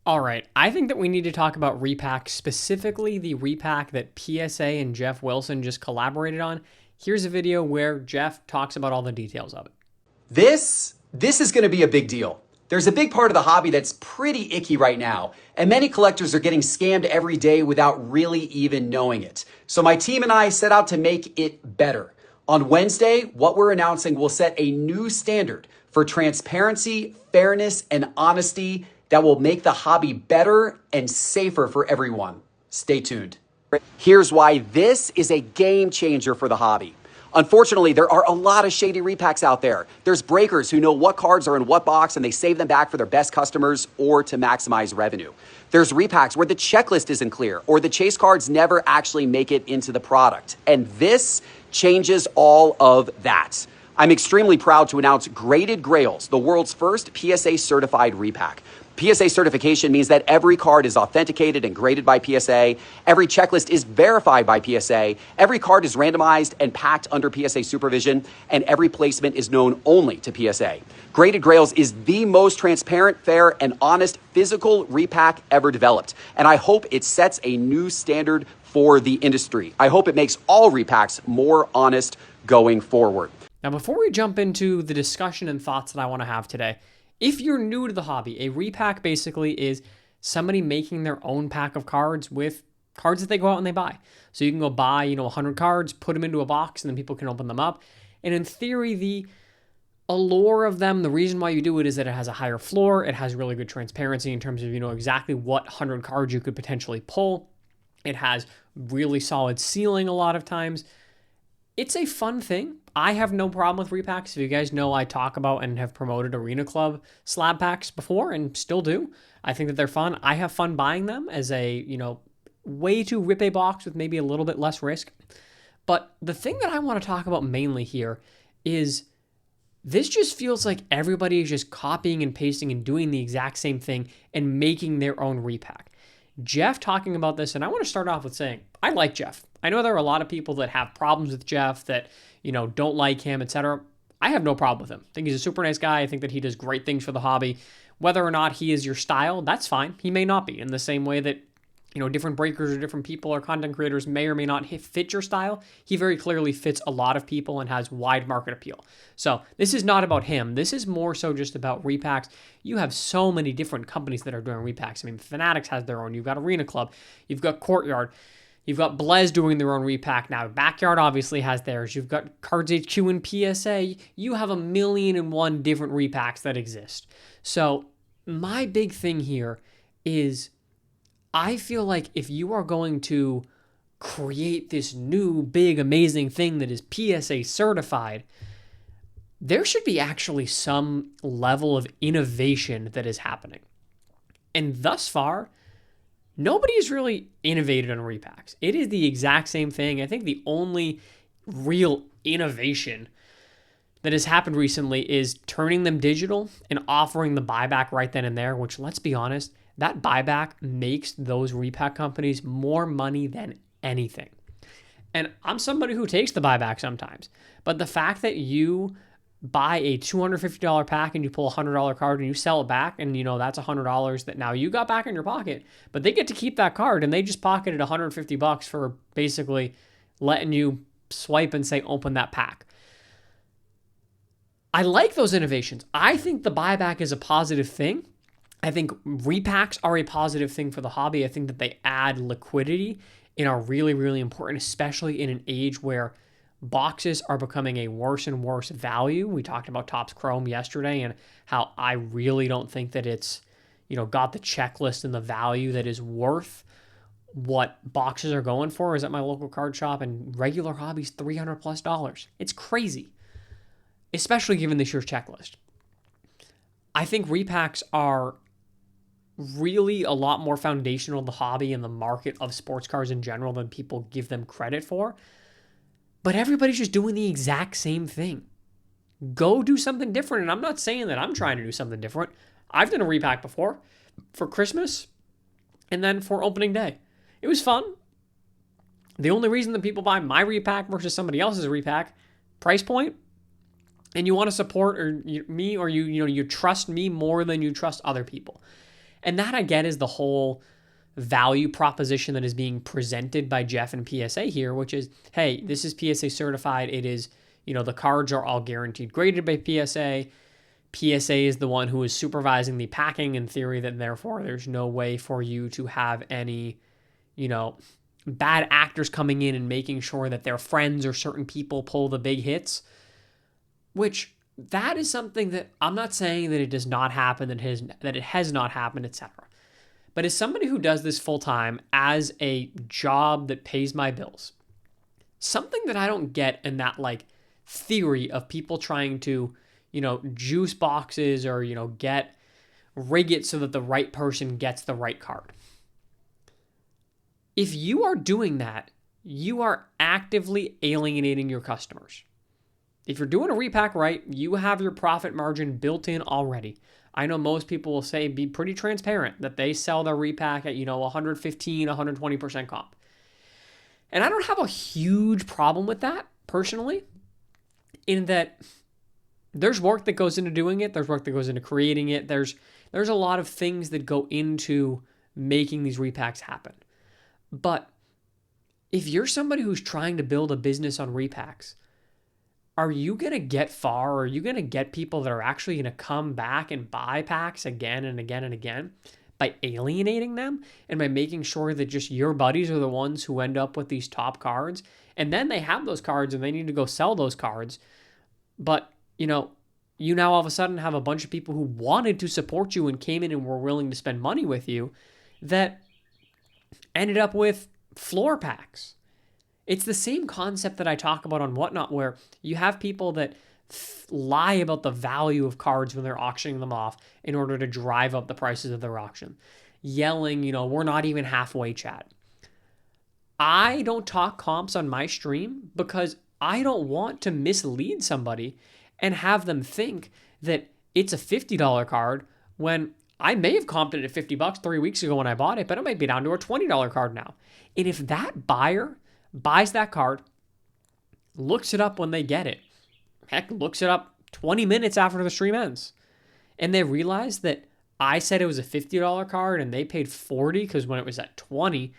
All right, I think that we need to talk about Repack, specifically the Repack that PSA and Geoff Wilson just collaborated on. Here's a video where Geoff talks about all the details of it. This is going to be a big deal. There's a big part of the hobby that's pretty icky right now, and many collectors are getting scammed every day without really even knowing it. So my team and I set out to make it better. On Wednesday, what we're announcing will set a new standard for transparency, fairness, and honesty that will make the hobby better and safer for everyone. Stay tuned. Here's why this is a game changer for the hobby. Unfortunately, there are a lot of shady repacks out there. There's breakers who know what cards are in what box and they save them back for their best customers or to maximize revenue. There's repacks where the checklist isn't clear or the chase cards never actually make it into the product. And this changes all of that. I'm extremely proud to announce Graded Grails, the world's first PSA Certified Repack. PSA certification means that every card is authenticated and graded by PSA. Every checklist is verified by PSA. Every card is randomized and packed under PSA supervision, and every placement is known only to PSA. Graded Grails is the most transparent, fair, and honest physical repack ever developed, and I hope it sets a new standard for the industry. I hope it makes all repacks more honest going forward. Now, before we jump into the discussion and thoughts that I want to have today, if you're new to the hobby, a repack basically is somebody making their own pack of cards with cards that they go out and they buy. So you can go buy, 100 cards, put them into a box, and then people can open them up. And in theory, the allure of them, the reason why you do it is that it has a higher floor. It has really good transparency in terms of, exactly what 100 cards you could potentially pull. It has really solid ceiling a lot of times. It's a fun thing. I have no problem with repacks. If you guys know, I talk about and have promoted Arena Club slab packs before and still do. I think that they're fun. I have fun buying them as a, way to rip a box with maybe a little bit less risk. But the thing that I want to talk about mainly here is this just feels like everybody is just copying and pasting and doing the exact same thing and making their own repack. Geoff talking about this, and I want to start off with saying, I like Geoff. I know there are a lot of people that have problems with Geoff, that, don't like him, etc. I have no problem with him. I think he's a super nice guy. I think that he does great things for the hobby. Whether or not he is your style, that's fine. He may not be, in the same way that, different breakers or different people or content creators may or may not fit your style. He very clearly fits a lot of people and has wide market appeal. So this is not about him. This is more so just about repacks. You have so many different companies that are doing repacks. I mean, Fanatics has their own. You've got Arena Club. You've got Courtyard. You've got Blez doing their own repack now. Backyard obviously has theirs. You've got Cards HQ and PSA. You have 1,000,001 different repacks that exist. So my big thing here is I feel like if you are going to create this new, big, amazing thing that is PSA certified, there should be actually some level of innovation that is happening. And thus far, nobody has really innovated on repacks. It is the exact same thing. I think the only real innovation that has happened recently is turning them digital and offering the buyback right then and there, which, let's be honest, that buyback makes those repack companies more money than anything. And I'm somebody who takes the buyback sometimes. But the fact that you buy a $250 pack and you pull a $100 card and you sell it back, and that's $100 that now you got back in your pocket, but they get to keep that card and they just pocketed $150 for basically letting you swipe and say open that pack. I like those innovations. I think the buyback is a positive thing. I think repacks are a positive thing for the hobby. I think that they add liquidity and are really, really important, especially in an age where boxes are becoming a worse and worse value. We talked about Topps Chrome yesterday and how I really don't think that it's, got the checklist and the value that is worth what boxes are going for. Is at my local card shop, and regular hobbies $300+. It's crazy, especially given this year's checklist. I think repacks are really a lot more foundational to the hobby and the market of sports cars in general than people give them credit for. But everybody's just doing the exact same thing. Go do something different. And I'm not saying that I'm trying to do something different. I've done a repack before for Christmas and then for opening day. It was fun. The only reason that people buy my repack versus somebody else's repack, price point, and you want to support me, or you trust me more than you trust other people. And that I get is the whole value proposition that is being presented by Geoff and PSA here, which is, hey, this is PSA certified. It is, the cards are all guaranteed graded by PSA. PSA is the one who is supervising the packing in theory, that therefore there's no way for you to have any, bad actors coming in and making sure that their friends or certain people pull the big hits, which that is something that I'm not saying that it does not happen, that it has not happened, etc. But as somebody who does this full time as a job that pays my bills, something that I don't get in that theory of people trying to, juice boxes or, rig it so that the right person gets the right card. If you are doing that, you are actively alienating your customers. If you're doing a repack right, you have your profit margin built in already. I know most people will say, be pretty transparent, that they sell their repack at, 115, 120% comp. And I don't have a huge problem with that, personally, in that there's work that goes into doing it. There's work that goes into creating it. There's a lot of things that go into making these repacks happen. But if you're somebody who's trying to build a business on repacks, are you going to get far? Or are you going to get people that are actually going to come back and buy packs again and again and again by alienating them and by making sure that just your buddies are the ones who end up with these top cards? And then they have those cards and they need to go sell those cards. But, you now all of a sudden have a bunch of people who wanted to support you and came in and were willing to spend money with you that ended up with floor packs. It's the same concept that I talk about on Whatnot, where you have people that lie about the value of cards when they're auctioning them off in order to drive up the prices of their auction. Yelling, we're not even halfway, chat. I don't talk comps on my stream because I don't want to mislead somebody and have them think that it's a $50 card when I may have comped it at $50 3 weeks ago when I bought it, but it might be down to a $20 card now. And if that buyer buys that card, looks it up when they get it, heck, looks it up 20 minutes after the stream ends, and they realize that I said it was a $50 card and they paid $40 because when it was at $20,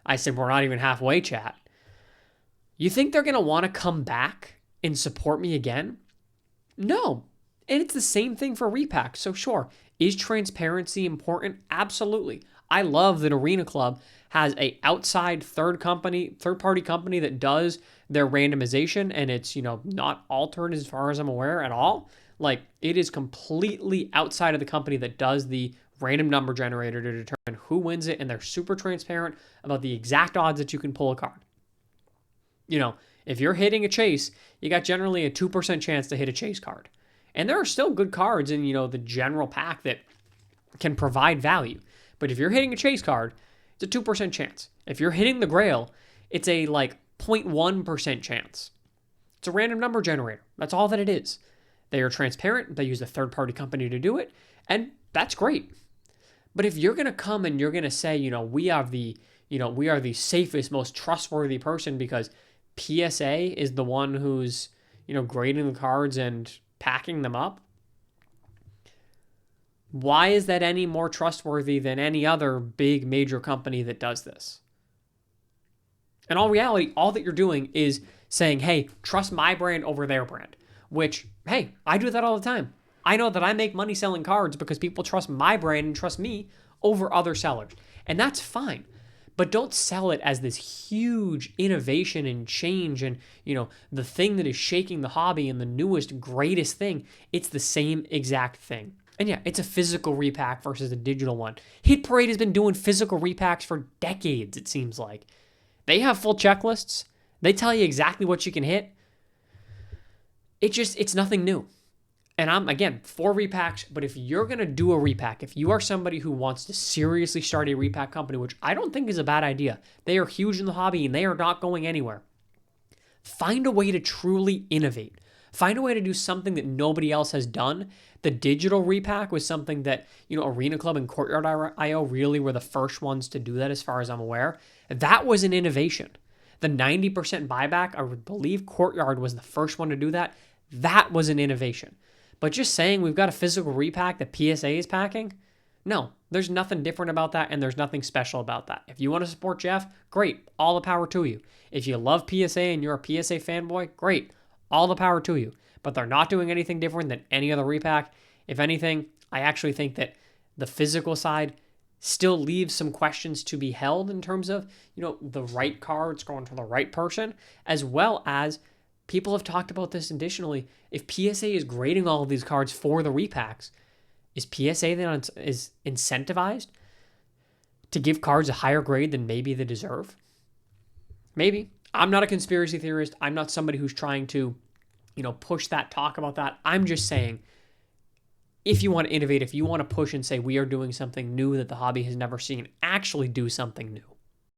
I said, we're not even halfway, chat. You think they're going to want to come back and support me again? No. And it's the same thing for repacks. So sure, is transparency important? Absolutely. I love that Arena Club has a outside third-party company that does their randomization, and it's, not altered as far as I'm aware at all. It is completely outside of the company that does the random number generator to determine who wins it, and they're super transparent about the exact odds that you can pull a card. If you're hitting a chase, you got generally a 2% chance to hit a chase card. And there are still good cards in, the general pack that can provide value. But if you're hitting a chase card, it's a 2% chance. If you're hitting the grail, it's a 0.1% chance. It's a random number generator. That's all that it is. They are transparent. They use a third-party company to do it. And that's great. But if you're going to come and you're going to say, we are the safest, most trustworthy person because PSA is the one who's, grading the cards and packing them up, why is that any more trustworthy than any other big major company that does this? In all reality, all that you're doing is saying, hey, trust my brand over their brand, which, hey, I do that all the time. I know that I make money selling cards because people trust my brand and trust me over other sellers. And that's fine. But don't sell it as this huge innovation and change and, the thing that is shaking the hobby and the newest, greatest thing. It's the same exact thing. And yeah, it's a physical repack versus a digital one. Hit Parade has been doing physical repacks for decades, it seems like. They have full checklists. They tell you exactly what you can hit. It's nothing new. And I'm, again, for repacks, but if you're going to do a repack, if you are somebody who wants to seriously start a repack company, which I don't think is a bad idea, they are huge in the hobby and they are not going anywhere. Find a way to truly innovate. Find a way to do something that nobody else has done. The digital repack was something that, Arena Club and Courtyard.io really were the first ones to do that as far as I'm aware. That was an innovation. The 90% buyback, I believe Courtyard was the first one to do that. That was an innovation. But just saying we've got a physical repack that PSA is packing, No, there's nothing different about that, and there's nothing special about that. If you want to support Geoff, great, all the power to you. If you love PSA and you're a PSA fanboy, great, all the power to you. But they're not doing anything different than any other repack. If anything, I actually think that the physical side still leaves some questions to be held in terms of, the right cards going to the right person, as well as people have talked about this additionally. If PSA is grading all of these cards for the repacks, is PSA then is incentivized to give cards a higher grade than maybe they deserve? Maybe. I'm not a conspiracy theorist. I'm not somebody who's trying to, push that, talk about that. I'm just saying, if you want to innovate, if you want to push and say we are doing something new that the hobby has never seen, actually do something new.